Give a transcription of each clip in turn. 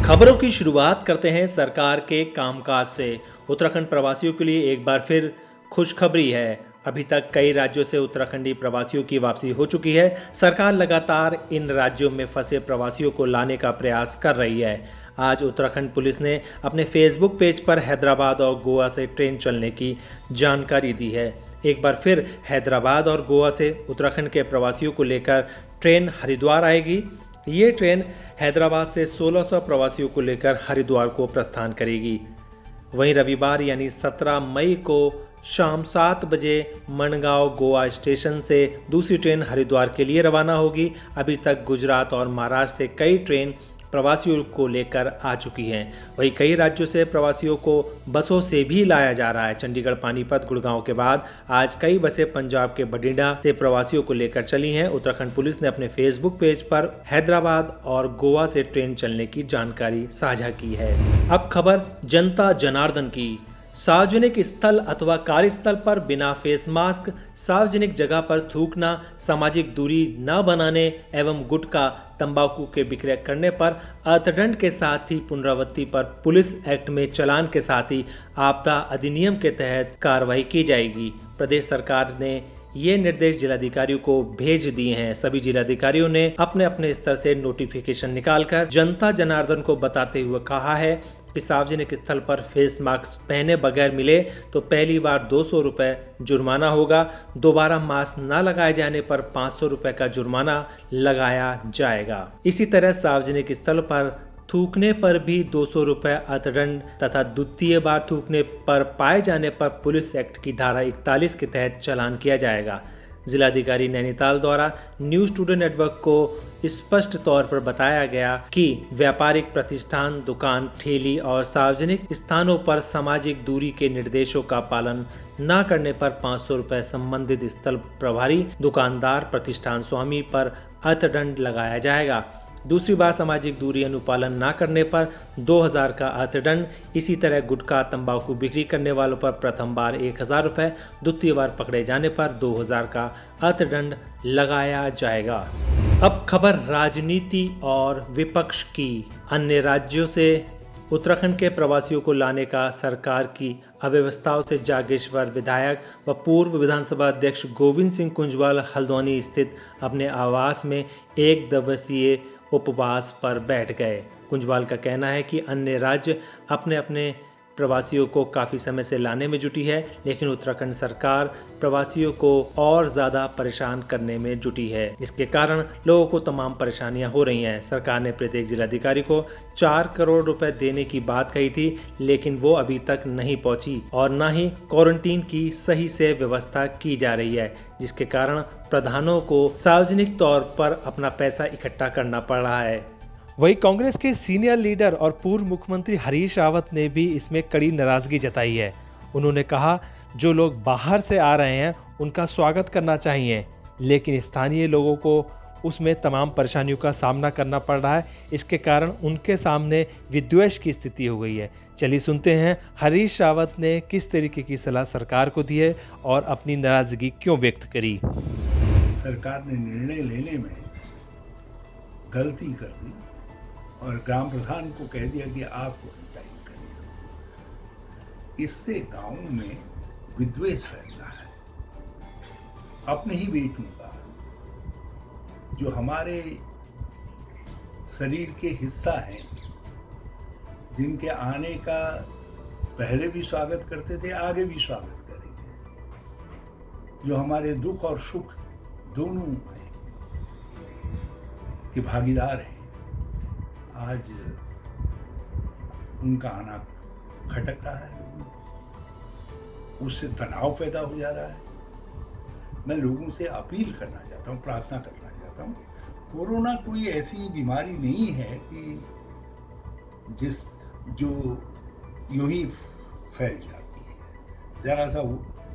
खबरों की शुरुआत करते हैं सरकार के कामकाज से। उत्तराखंड प्रवासियों के लिए एक बार फिर खुशखबरी है। अभी तक कई राज्यों से उत्तराखंडी प्रवासियों की वापसी हो चुकी है। सरकार लगातार इन राज्यों में फंसे प्रवासियों को लाने का प्रयास कर रही है। आज उत्तराखंड पुलिस ने अपने फेसबुक पेज पर हैदराबाद और गोवा से ट्रेन चलने की जानकारी दी है। एक बार फिर हैदराबाद और गोवा से उत्तराखंड के प्रवासियों को लेकर ट्रेन हरिद्वार आएगी। ये ट्रेन हैदराबाद से 1600 प्रवासियों को लेकर हरिद्वार को प्रस्थान करेगी। वहीं रविवार यानी 17 मई को शाम 7 बजे मनगांव गोवा स्टेशन से दूसरी ट्रेन हरिद्वार के लिए रवाना होगी। अभी तक गुजरात और महाराष्ट्र से कई ट्रेन प्रवासियों को लेकर आ चुकी हैं। वहीं कई राज्यों से प्रवासियों को बसों से भी लाया जा रहा है। चंडीगढ़, पानीपत, गुड़गांव के बाद आज कई बसें पंजाब के बठिंडा से प्रवासियों को लेकर चली हैं। उत्तराखंड पुलिस ने अपने फेसबुक पेज पर हैदराबाद और गोवा से ट्रेन चलने की जानकारी साझा की है। अब खबर जनता जनार्दन की। सार्वजनिक स्थल अथवा कार्यस्थल पर बिना फेस मास्क, सार्वजनिक जगह पर थूकना, सामाजिक दूरी न बनाने एवं गुटखा, तंबाकू के विक्रय करने पर अर्थदंड के साथ ही पुनरावृत्ति पर पुलिस एक्ट में चालान के साथ ही आपदा अधिनियम के तहत कार्रवाई की जाएगी। प्रदेश सरकार ने ये निर्देश जिलाधिकारियों को भेज दिए हैं। सभी जिलाधिकारियों ने अपने अपने स्तर से नोटिफिकेशन निकालकर जनता जनार्दन को बताते हुए कहा है कि सार्वजनिक स्थल पर फेस मास्क पहने बगैर मिले तो पहली बार 200 रुपये जुर्माना होगा। दोबारा मास्क न लगाए जाने पर 500 रुपये का जुर्माना लगाया जाएगा। इसी तरह सार्वजनिक स्थल पर थूकने पर भी 200 रुपये अर्थदंड तथा द्वितीय बार थूकने पर पाए जाने पर पुलिस एक्ट की धारा 41 के तहत चालान किया जाएगा। जिलाधिकारी नैनीताल द्वारा न्यूज़ टुडे नेटवर्क को स्पष्ट तौर पर बताया गया कि व्यापारिक प्रतिष्ठान, दुकान, ठेली और सार्वजनिक स्थानों पर सामाजिक दूरी के निर्देशों का पालन न करने पर 500 रुपये संबंधित स्थल प्रभारी, दुकानदार, प्रतिष्ठान स्वामी पर अर्थदंड लगाया जाएगा। दूसरी बार सामाजिक दूरी अनुपालन न करने पर 2000 का अर्थदंड। इसी तरह गुटखा, तंबाकू बिक्री करने वालों पर प्रथम बार 1000 रुपये, द्वितीय बार पकड़े जाने पर 2000 का अर्थदंड लगाया जाएगा। अब खबर राजनीति और विपक्ष की। अन्य राज्यों से उत्तराखंड के प्रवासियों को लाने का सरकार की अव्यवस्थाओं से जागेश्वर विधायक व पूर्व विधानसभा अध्यक्ष गोविंद सिंह कुंजवाल हल्द्वानी स्थित अपने आवास में 1 दिवसीय उपवास पर बैठ गए। कुंजवाल का कहना है कि अन्य राज्य अपने अपने प्रवासियों को काफ़ी समय से लाने में जुटी है, लेकिन उत्तराखंड सरकार प्रवासियों को और ज़्यादा परेशान करने में जुटी है। इसके कारण लोगों को तमाम परेशानियां हो रही हैं। सरकार ने प्रत्येक जिलाधिकारी को 4 करोड़ रुपए देने की बात कही थी, लेकिन वो अभी तक नहीं पहुंची और न ही क्वारंटीन की सही से व्यवस्था की जा रही है, जिसके कारण प्रधानों को सार्वजनिक तौर पर अपना पैसा इकट्ठा करना पड़ रहा है। वहीं कांग्रेस के सीनियर लीडर और पूर्व मुख्यमंत्री हरीश रावत ने भी इसमें कड़ी नाराजगी जताई है। उन्होंने कहा, जो लोग बाहर से आ रहे हैं उनका स्वागत करना चाहिए, लेकिन स्थानीय लोगों को उसमें तमाम परेशानियों का सामना करना पड़ रहा है। इसके कारण उनके सामने विद्वेष की स्थिति हो गई है। चलिए सुनते हैं हरीश रावत ने किस तरीके की सलाह सरकार को दी है और अपनी नाराजगी क्यों व्यक्त करी। सरकार ने निर्णय लेने में गलती कर दी और ग्राम प्रधान को कह दिया कि आप क्वारंटाइन करिए। इससे गांव में विद्वेष फैलता है। अपने ही बेटों का, जो हमारे शरीर के हिस्सा हैं, जिनके आने का पहले भी स्वागत करते थे, आगे भी स्वागत करेंगे, जो हमारे दुख और सुख दोनों हैं के भागीदार हैं, आज उनका आना खटक रहा है। उससे तनाव पैदा हो जा रहा है। मैं लोगों से अपील करना चाहता हूँ, प्रार्थना करना चाहता हूँ, कोरोना कोई ऐसी बीमारी नहीं है कि जो यूं ही फैल जाती है। जरा सा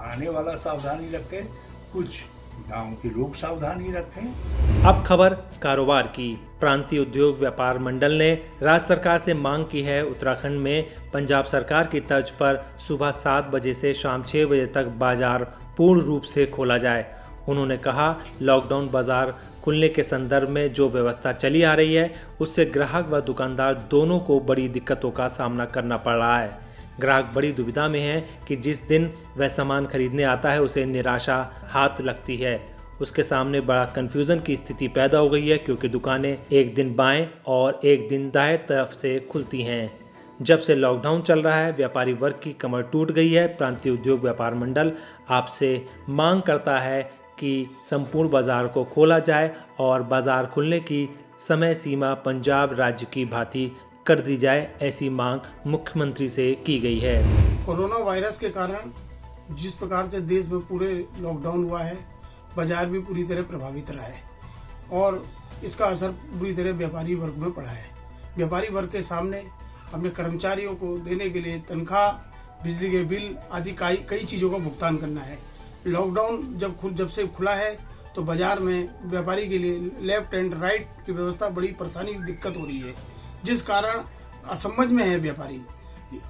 आने वाला सावधानी रखें, कुछ गांव के लोग सावधानी रखें। अब खबर कारोबार की। प्रांतीय उद्योग व्यापार मंडल ने राज्य सरकार से मांग की है, उत्तराखंड में पंजाब सरकार की तर्ज पर सुबह 7 बजे से शाम 6 बजे तक बाजार पूर्ण रूप से खोला जाए। उन्होंने कहा, लॉकडाउन बाजार खुलने के संदर्भ में जो व्यवस्था चली आ रही है उससे ग्राहक व दुकानदार दोनों को बड़ी दिक्कतों का सामना करना पड़ रहा है। ग्राहक बड़ी दुविधा में है कि जिस दिन वह सामान खरीदने आता है उसे निराशा हाथ लगती है। उसके सामने बड़ा कन्फ्यूज़न की स्थिति पैदा हो गई है, क्योंकि दुकानें एक दिन बाएं और एक दिन दाएं तरफ से खुलती हैं। जब से लॉकडाउन चल रहा है व्यापारी वर्ग की कमर टूट गई है। प्रांतीय उद्योग व्यापार मंडल आपसे मांग करता है कि संपूर्ण बाजार को खोला जाए और बाजार खुलने की समय सीमा पंजाब राज्य की भांति कर दी जाए, ऐसी मांग मुख्यमंत्री से की गई है। कोरोना वायरस के कारण जिस प्रकार से देश में पूरे लॉकडाउन हुआ है, बाजार भी पूरी तरह प्रभावित रहा है और इसका असर पूरी तरह व्यापारी वर्ग में पड़ा है। व्यापारी वर्ग के सामने अपने कर्मचारियों को देने के लिए तनख्वाह, बिजली के बिल आदि कई चीज़ों का भुगतान करना है। लॉकडाउन जब से खुला है तो बाजार में व्यापारी के लिए लेफ्ट एंड राइट की व्यवस्था बड़ी परेशानी दिक्कत हो रही है, जिस कारण असमंझ में है व्यापारी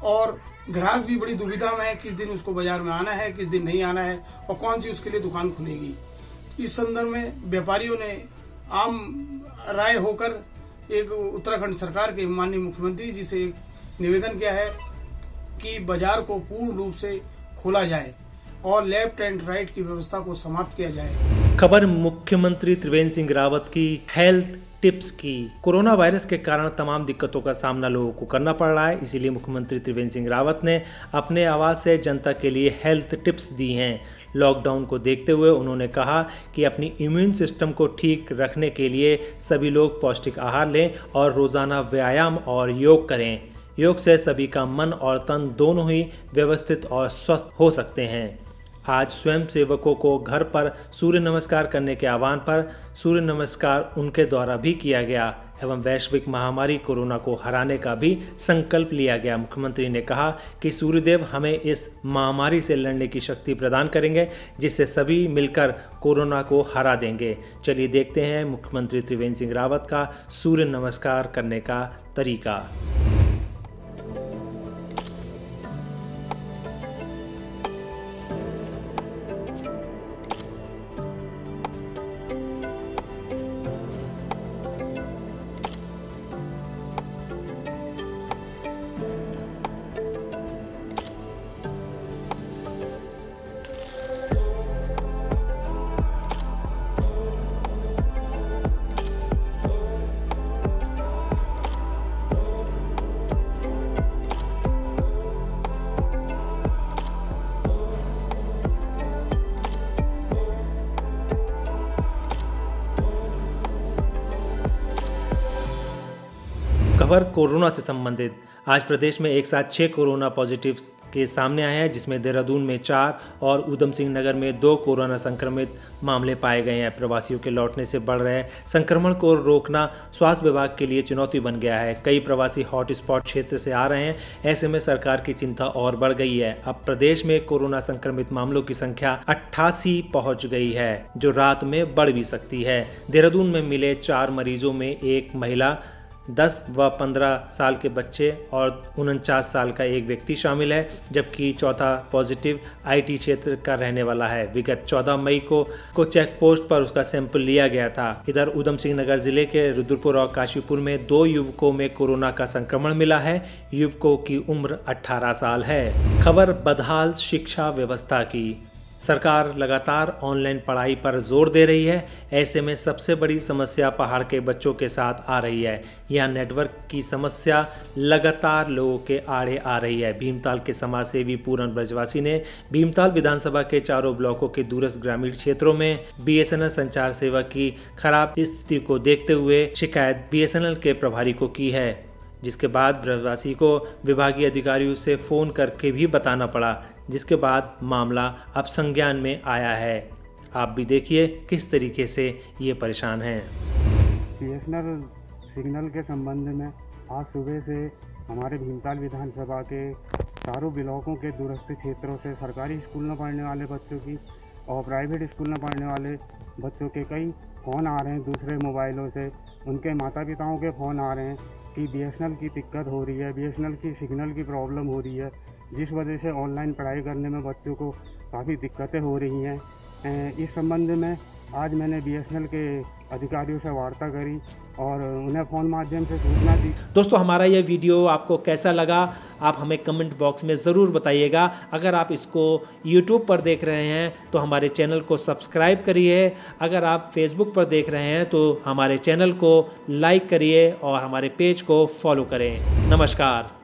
और ग्राहक भी बड़ी दुविधा में है, किस दिन उसको बाजार में आना है, किस दिन नहीं आना है और कौन सी उसके लिए दुकान खुलेगी। इस संदर्भ में व्यापारियों ने आम राय होकर एक उत्तराखंड सरकार के माननीय मुख्यमंत्री जी से एक निवेदन किया है कि बाजार को पूर्ण रूप से खोला जाए और लेफ्ट एंड राइट की व्यवस्था को समाप्त किया जाए। खबर मुख्यमंत्री त्रिवेंद्र सिंह रावत की हेल्थ टिप्स की। कोरोना वायरस के कारण तमाम दिक्कतों का सामना लोगों को करना पड़ रहा है, इसीलिए मुख्यमंत्री त्रिवेंद्र सिंह रावत ने अपने आवाज से जनता के लिए हेल्थ टिप्स दी हैं। लॉकडाउन को देखते हुए उन्होंने कहा कि अपनी इम्यून सिस्टम को ठीक रखने के लिए सभी लोग पौष्टिक आहार लें और रोज़ाना व्यायाम और योग करें। योग से सभी का मन और तन दोनों ही व्यवस्थित और स्वस्थ हो सकते हैं। आज स्वयं सेवकों को घर पर सूर्य नमस्कार करने के आह्वान पर सूर्य नमस्कार उनके द्वारा भी किया गया एवं वैश्विक महामारी कोरोना को हराने का भी संकल्प लिया गया। मुख्यमंत्री ने कहा कि सूर्यदेव हमें इस महामारी से लड़ने की शक्ति प्रदान करेंगे, जिससे सभी मिलकर कोरोना को हरा देंगे। चलिए देखते हैं मुख्यमंत्री त्रिवेंद्र सिंह रावत का सूर्य नमस्कार करने का तरीका। खबर कोरोना से संबंधित। आज प्रदेश में एक साथ 6 कोरोना पॉजिटिव के सामने आए हैं, जिसमें देहरादून में 4 और उधम सिंह नगर में 2 कोरोना संक्रमित मामले पाए गए हैं। प्रवासियों के लौटने से बढ़ रहे संक्रमण को रोकना स्वास्थ्य विभाग के लिए चुनौती बन गया है। कई प्रवासी हॉटस्पॉट क्षेत्र से आ रहे हैं, ऐसे में सरकार की चिंता और बढ़ गई है। अब प्रदेश में कोरोना संक्रमित मामलों की संख्या 88 पहुंच गई है, जो रात में बढ़ भी सकती है। देहरादून में मिले 4 मरीजों में एक महिला, 10 व 15 साल के बच्चे और 49 साल का एक व्यक्ति शामिल है, जबकि चौथा पॉजिटिव आईटी क्षेत्र का रहने वाला है। विगत 14 मई को चेक पोस्ट पर उसका सैंपल लिया गया था। इधर उधम सिंह नगर जिले के रुद्रपुर और काशीपुर में 2 युवकों में कोरोना का संक्रमण मिला है। युवकों की उम्र 18 साल है। खबर बदहाल शिक्षा व्यवस्था की। सरकार लगातार ऑनलाइन पढ़ाई पर जोर दे रही है। ऐसे में सबसे बड़ी समस्या पहाड़ के बच्चों के साथ आ रही है। यहाँ नेटवर्क की समस्या लगातार लोगों के आड़े आ रही है। भीमताल के समाजसेवी पूरन ब्रजवासी ने भीमताल विधानसभा के चारों ब्लॉकों के दूरस्थ ग्रामीण क्षेत्रों में बीएसएनएल संचार सेवा की खराब स्थिति को देखते हुए शिकायत बीएसएनएल के प्रभारी को की है, जिसके बाद ब्रजवासी को विभागीय अधिकारियों से फ़ोन करके भी बताना पड़ा, जिसके बाद मामला अब संज्ञान में आया है। आप भी देखिए किस तरीके से ये परेशान हैं। बीएसएनएल सिग्नल के संबंध में आज सुबह से हमारे भीमताल विधानसभा के चारों ब्लॉकों के दूरस्थ क्षेत्रों से सरकारी स्कूल में पढ़ने वाले बच्चों की और प्राइवेट स्कूल में पढ़ने वाले बच्चों के कई फ़ोन आ रहे हैं दूसरे मोबाइलों से। उनके माता पिताओं के फ़ोन आ रहे हैं कि बीएसएनएल की दिक्कत हो रही है, बीएसएनएल की सिग्नल की प्रॉब्लम हो रही है, जिस वजह से ऑनलाइन पढ़ाई करने में बच्चों को काफ़ी दिक्कतें हो रही हैं। इस संबंध में आज मैंने BSNL के अधिकारियों से वार्ता करी और उन्हें फ़ोन माध्यम से सूचना दी। दोस्तों, हमारा यह वीडियो आपको कैसा लगा आप हमें कमेंट बॉक्स में ज़रूर बताइएगा। अगर आप इसको YouTube पर देख रहे हैं तो हमारे चैनल को सब्सक्राइब करिए। अगर आप Facebook पर देख रहे हैं तो हमारे चैनल को लाइक करिए और हमारे पेज को फॉलो करें। नमस्कार।